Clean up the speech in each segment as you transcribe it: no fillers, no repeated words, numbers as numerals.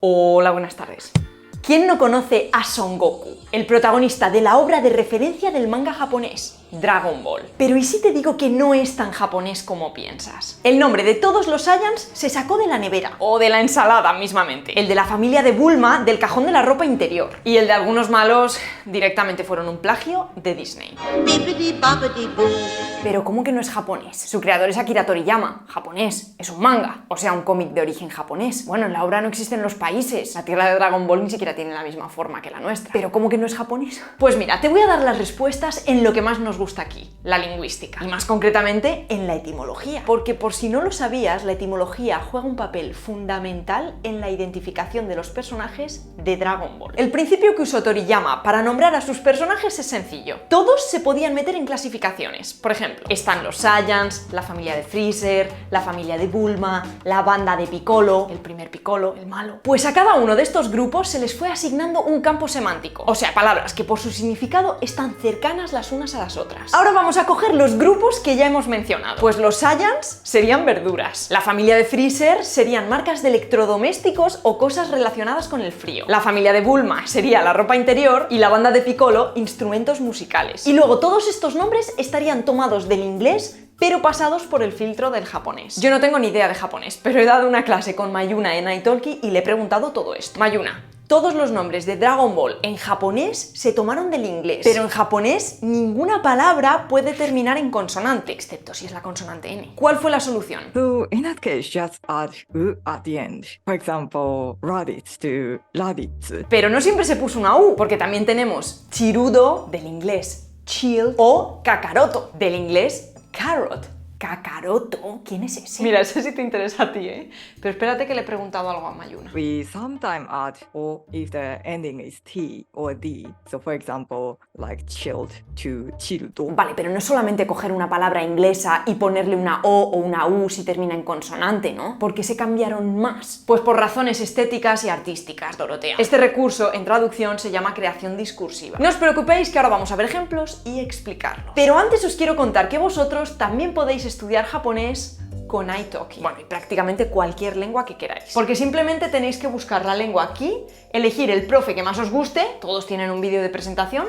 Hola, buenas tardes. ¿Quién no conoce a Son Goku, el protagonista de la obra de referencia del manga japonés, Dragon Ball? Pero ¿y si te digo que no es tan japonés como piensas? El nombre de todos los Saiyans se sacó de la nevera, o de la ensalada mismamente. El de la familia de Bulma del cajón de la ropa interior. Y el de algunos malos directamente fueron un plagio de Disney. Pero ¿cómo que no es japonés? Su creador es Akira Toriyama, japonés, es un manga, o sea, un cómic de origen japonés. Bueno, en la obra no existen los países, la tierra de Dragon Ball ni siquiera tiene la misma forma que la nuestra. ¿Pero cómo que no es japonés? Pues mira, te voy a dar las respuestas en lo que más nos gusta aquí, la lingüística, y más concretamente en la etimología. Porque por si no lo sabías, la etimología juega un papel fundamental en la identificación de los personajes de Dragon Ball. El principio que usó Toriyama para nombrar a sus personajes es sencillo. Todos se podían meter en clasificaciones. Por ejemplo, están los Saiyans, la familia de Freezer, la familia de Bulma, la banda de Piccolo, el primer Piccolo, el malo. Pues a cada uno de estos grupos se les fue asignando un campo semántico, o sea, palabras que por su significado están cercanas las unas a las otras. Ahora vamos a coger los grupos que ya hemos mencionado. Pues los Saiyans serían verduras, la familia de Freezer serían marcas de electrodomésticos o cosas relacionadas con el frío, la familia de Bulma sería la ropa interior y la banda de Piccolo instrumentos musicales. Y luego todos estos nombres estarían tomados del inglés pero pasados por el filtro del japonés. Yo no tengo ni idea de japonés, pero he dado una clase con Mayuna en Italki y le he preguntado todo esto. Mayuna, todos los nombres de Dragon Ball en japonés se tomaron del inglés, pero en japonés ninguna palabra puede terminar en consonante, excepto si es la consonante N. ¿Cuál fue la solución? So in that case, just add u at the end. For example, Raditz to Raditz. Pero no siempre se puso una U, porque también tenemos Chirudo, del inglés chill, o Kakaroto, del inglés carrot. Kakaroto, ¿quién es ese? Mira, eso sí te interesa a ti, ¿eh? Pero espérate que le he preguntado algo a Mayuna. We sometimes add o if the ending is T or D. So for example, like chilled to childo. Vale, pero no es solamente coger una palabra inglesa y ponerle una O o una U si termina en consonante, ¿no? ¿Por qué se cambiaron más? Pues por razones estéticas y artísticas, Dorotea. Este recurso en traducción se llama creación discursiva. No os preocupéis que ahora vamos a ver ejemplos y explicarlos. Pero antes os quiero contar que vosotros también podéis estudiar japonés con Italki. Bueno, y prácticamente cualquier lengua que queráis. Porque simplemente tenéis que buscar la lengua aquí, elegir el profe que más os guste, todos tienen un vídeo de presentación,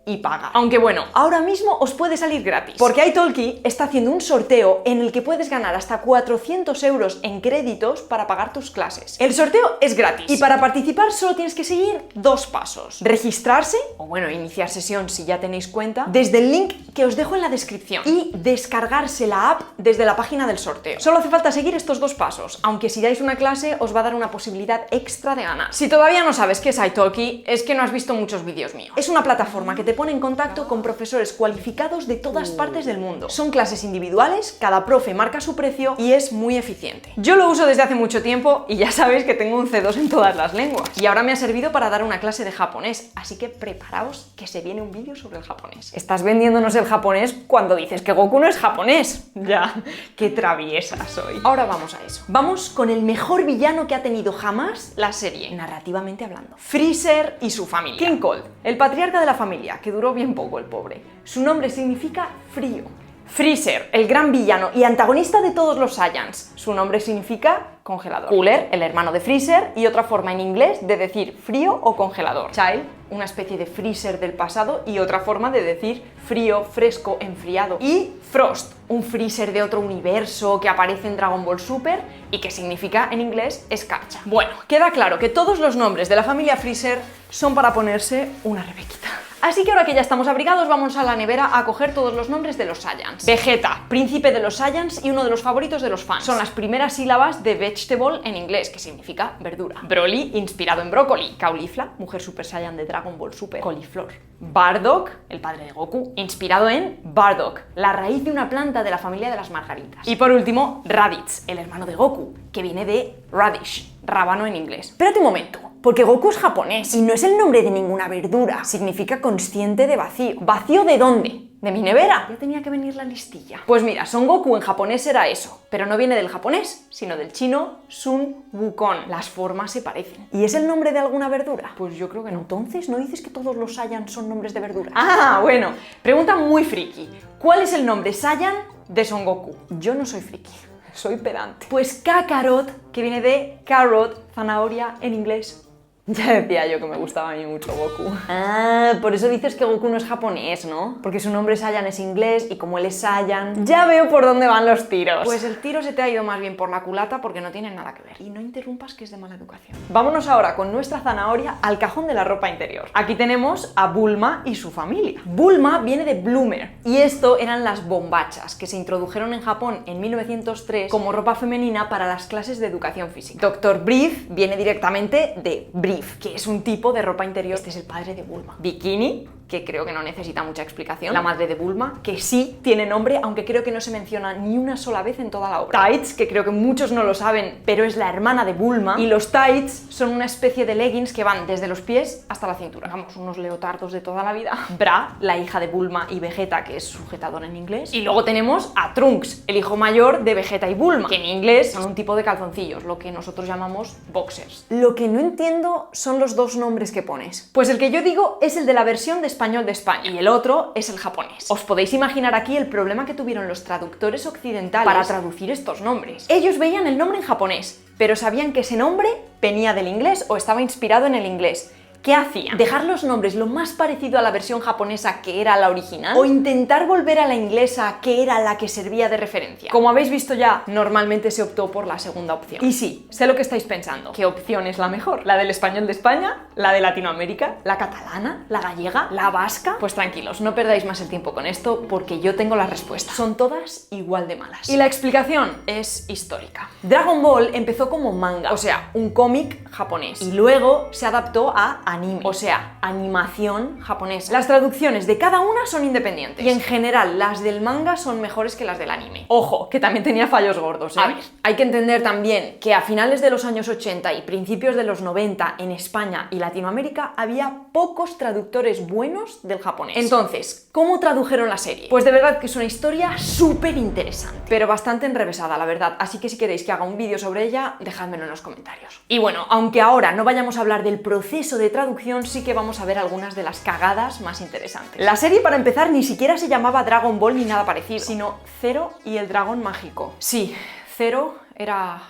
y paga. Aunque bueno, ahora mismo os puede salir gratis, porque Italki está haciendo un sorteo en el que puedes ganar hasta 400 euros en créditos para pagar tus clases. El sorteo es gratis y para participar solo tienes que seguir dos pasos: registrarse, o bueno, iniciar sesión si ya tenéis cuenta, desde el link que os dejo en la descripción, y descargarse la app desde la página del sorteo. Solo hace falta seguir estos dos pasos, aunque si dais una clase os va a dar una posibilidad extra de ganar. Si todavía no sabes qué es Italki, es que no has visto muchos vídeos míos. Es una plataforma que te pone en contacto con profesores cualificados de todas partes del mundo. Son clases individuales, cada profe marca su precio y es muy eficiente. Yo lo uso desde hace mucho tiempo y ya sabéis que tengo un C2 en todas las lenguas. Y ahora me ha servido para dar una clase de japonés, así que preparaos que se viene un vídeo sobre el japonés. Estás vendiéndonos el japonés cuando dices que Goku no es japonés. Ya, qué traviesa soy. Ahora vamos a eso. Vamos con el mejor villano que ha tenido jamás la serie, narrativamente hablando. Freezer y su familia. King Cold, el patriarca de la familia, que duró bien poco el pobre. Su nombre significa frío. Freezer, el gran villano y antagonista de todos los Saiyans. Su nombre significa congelador. Cooler, el hermano de Freezer, y otra forma en inglés de decir frío o congelador. Child, una especie de Freezer del pasado y otra forma de decir frío, fresco, enfriado. Y Frost, un Freezer de otro universo que aparece en Dragon Ball Super y que significa en inglés escarcha. Bueno, queda claro que todos los nombres de la familia Freezer son para ponerse una rebequita. Así que ahora que ya estamos abrigados, vamos a la nevera a coger todos los nombres de los Saiyans. Vegeta, príncipe de los Saiyans y uno de los favoritos de los fans. Son las primeras sílabas de vegetable en inglés, que significa verdura. Broly, inspirado en brócoli. Caulifla, mujer Super Saiyan de Dragon Ball Super. Coliflor. Bardock, el padre de Goku, inspirado en Bardock, la raíz de una planta de la familia de las margaritas. Y por último, Raditz, el hermano de Goku, que viene de radish, rábano en inglés. Espérate un momento. Porque Goku es japonés y no es el nombre de ninguna verdura. Significa consciente de vacío. ¿Vacío de dónde? ¿De mi nevera? Ya tenía que venir la listilla. Pues mira, Son Goku en japonés era eso, pero no viene del japonés, sino del chino Sun Wukong. Las formas se parecen. ¿Y es el nombre de alguna verdura? Pues yo creo que no. Entonces, ¿no dices que todos los Saiyan son nombres de verduras? Ah, bueno. Pregunta muy friki. ¿Cuál es el nombre Saiyan de Son Goku? Yo no soy friki. soy pedante. Pues Kakarot, que viene de carrot, zanahoria en inglés. Ya decía yo que me gustaba a mí mucho Goku. Ah, por eso dices que Goku no es japonés, ¿no? Porque su nombre Saiyan es inglés y como él es Saiyan... Ya veo por dónde van los tiros. Pues el tiro se te ha ido más bien por la culata porque no tienen nada que ver. Y no interrumpas que es de mala educación. Vámonos ahora con nuestra zanahoria al cajón de la ropa interior. Aquí tenemos a Bulma y su familia. Bulma viene de Bloomer y esto eran las bombachas que se introdujeron en Japón en 1903 como ropa femenina para las clases de educación física. Dr. Brief viene directamente de Brief, que es un tipo de ropa interior. Este es el padre de Bulma. Bikini, que creo que no necesita mucha explicación. La madre de Bulma, que sí tiene nombre, aunque creo que no se menciona ni una sola vez en toda la obra. Tights, que creo que muchos no lo saben, pero es la hermana de Bulma. Y los tights son una especie de leggings que van desde los pies hasta la cintura. Vamos, unos leotardos de toda la vida. Bra, la hija de Bulma y Vegeta, que es sujetador en inglés. Y luego tenemos a Trunks, el hijo mayor de Vegeta y Bulma, que en inglés son un tipo de calzoncillos, lo que nosotros llamamos boxers. Lo que no entiendo son los dos nombres que pones. Pues el que yo digo es el de la versión de español de España y el otro es el japonés. Os podéis imaginar aquí el problema que tuvieron los traductores occidentales para traducir estos nombres. Ellos veían el nombre en japonés, pero sabían que ese nombre venía del inglés o estaba inspirado en el inglés. ¿Qué hacían? ¿Dejar los nombres lo más parecido a la versión japonesa que era la original? ¿O intentar volver a la inglesa que era la que servía de referencia? Como habéis visto ya, normalmente se optó por la segunda opción. Y sí, sé lo que estáis pensando. ¿Qué opción es la mejor? ¿La del español de España? ¿La de Latinoamérica? ¿La catalana? ¿La gallega? ¿La vasca? Pues tranquilos, no perdáis más el tiempo con esto porque yo tengo la respuesta. Son todas igual de malas. Y la explicación es histórica. Dragon Ball empezó como manga, o sea, un cómic japonés. Y luego se adaptó a anime, o sea, animación japonesa. Las traducciones de cada una son independientes y en general las del manga son mejores que las del anime. Ojo, que también tenía fallos gordos, ¿eh? A ver, hay que entender también que a finales de los años 80 y principios de los 90 en España y Latinoamérica había pocos traductores buenos del japonés. Entonces, ¿cómo tradujeron la serie? Pues de verdad que es una historia súper interesante, pero bastante enrevesada, la verdad, así que si queréis que haga un vídeo sobre ella, dejádmelo en los comentarios. Y bueno, aunque ahora no vayamos a hablar del proceso de traducción, sí que vamos a ver algunas de las cagadas más interesantes. La serie, para empezar, ni siquiera se llamaba Dragon Ball ni nada parecido, sino Zero y el dragón mágico. Sí, Zero era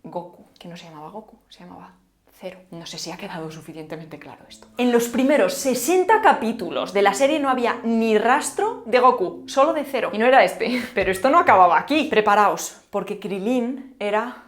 Goku, que no se llamaba Goku, se llamaba Zero. No sé si ha quedado suficientemente claro esto. En los primeros 60 capítulos de la serie no había ni rastro de Goku, solo de Zero. Y no era este. Pero esto no acababa aquí. Preparaos, porque Krilin era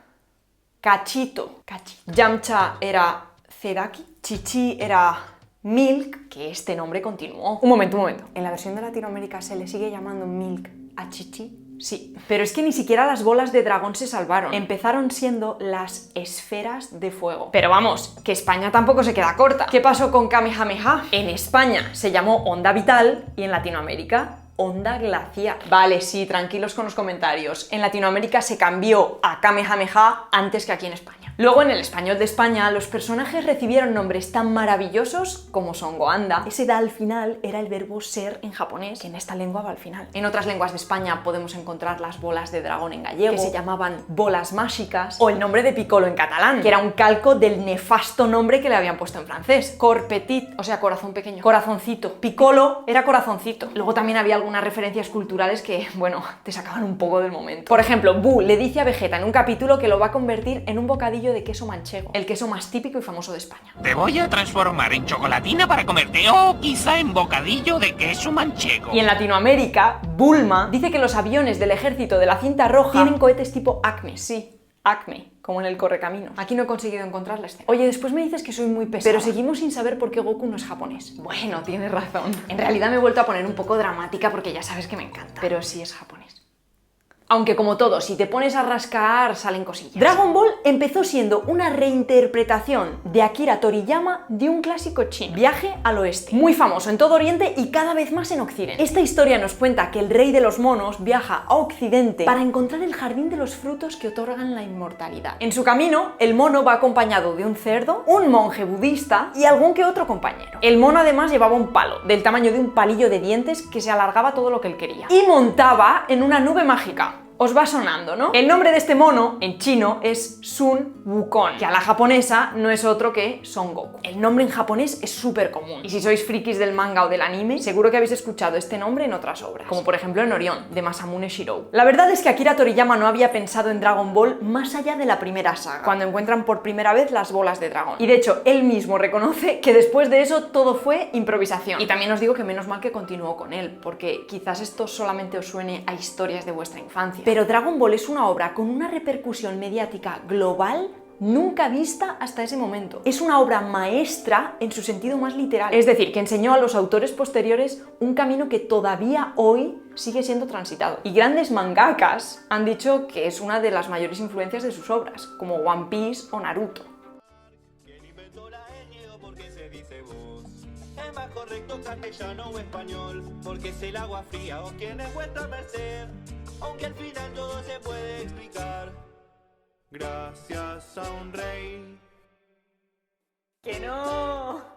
Cachito. Yamcha era Zedaki. Chichi era Milk, que este nombre continuó. Un momento. ¿En la versión de Latinoamérica se le sigue llamando Milk a Chichi? Sí, pero es que ni siquiera las bolas de dragón se salvaron. Empezaron siendo las esferas de fuego. Pero vamos, que España tampoco se queda corta. ¿Qué pasó con Kamehameha? En España se llamó Onda Vital y en Latinoamérica Onda Glaciar. Vale, sí, tranquilos con los comentarios. En Latinoamérica se cambió a Kamehameha antes que aquí en España. Luego, en el español de España, los personajes recibieron nombres tan maravillosos como Son Goanda. Ese da al final era el verbo ser en japonés, que en esta lengua va al final. En otras lenguas de España podemos encontrar las bolas de dragón en gallego, que se llamaban bolas mágicas, o el nombre de Piccolo en catalán, que era un calco del nefasto nombre que le habían puesto en francés. Cor petit, o sea, corazón pequeño. Corazoncito. Piccolo era corazoncito. Luego también había algunas referencias culturales que, bueno, te sacaban un poco del momento. Por ejemplo, Boo le dice a Vegeta en un capítulo que lo va a convertir en un bocadillo de queso manchego, el queso más típico y famoso de España. Te voy a transformar en chocolatina para comerte o quizá en bocadillo de queso manchego. Y en Latinoamérica, Bulma dice que los aviones del ejército de la cinta roja tienen cohetes tipo Acme. Sí, Acme, como en el Correcaminos. Aquí no he conseguido encontrar la escena. Oye, después me dices que soy muy pesada, pero seguimos sin saber por qué Goku no es japonés. Bueno, tienes razón. En realidad me he vuelto a poner un poco dramática porque ya sabes que me encanta. Pero sí es japonés. Aunque como todo, si te pones a rascar, salen cosillas. Dragon Ball empezó siendo una reinterpretación de Akira Toriyama de un clásico chino, Viaje al Oeste, muy famoso en todo Oriente y cada vez más en Occidente. Esta historia nos cuenta que el rey de los monos viaja a Occidente para encontrar el jardín de los frutos que otorgan la inmortalidad. En su camino, el mono va acompañado de un cerdo, un monje budista y algún que otro compañero. El mono además llevaba un palo, del tamaño de un palillo de dientes que se alargaba todo lo que él quería. Y montaba en una nube mágica. Os va sonando, ¿no? El nombre de este mono en chino es Sun Wukong, que a la japonesa no es otro que Son Goku. El nombre en japonés es súper común, y si sois frikis del manga o del anime, seguro que habéis escuchado este nombre en otras obras, como por ejemplo en Orion, de Masamune Shirow. La verdad es que Akira Toriyama no había pensado en Dragon Ball más allá de la primera saga, cuando encuentran por primera vez las bolas de dragón. Y de hecho, él mismo reconoce que después de eso todo fue improvisación. Y también os digo que menos mal que continuó con él, porque quizás esto solamente os suene a historias de vuestra infancia. Pero Dragon Ball es una obra con una repercusión mediática global nunca vista hasta ese momento. Es una obra maestra en su sentido más literal. Es decir, que enseñó a los autores posteriores un camino que todavía hoy sigue siendo transitado. Y grandes mangakas han dicho que es una de las mayores influencias de sus obras, como One Piece o Naruto. Es más correcto castellano o español, porque es el agua fría o quién es vuestra merced, aunque al final todo se puede explicar, gracias a un rey. ¡Que no!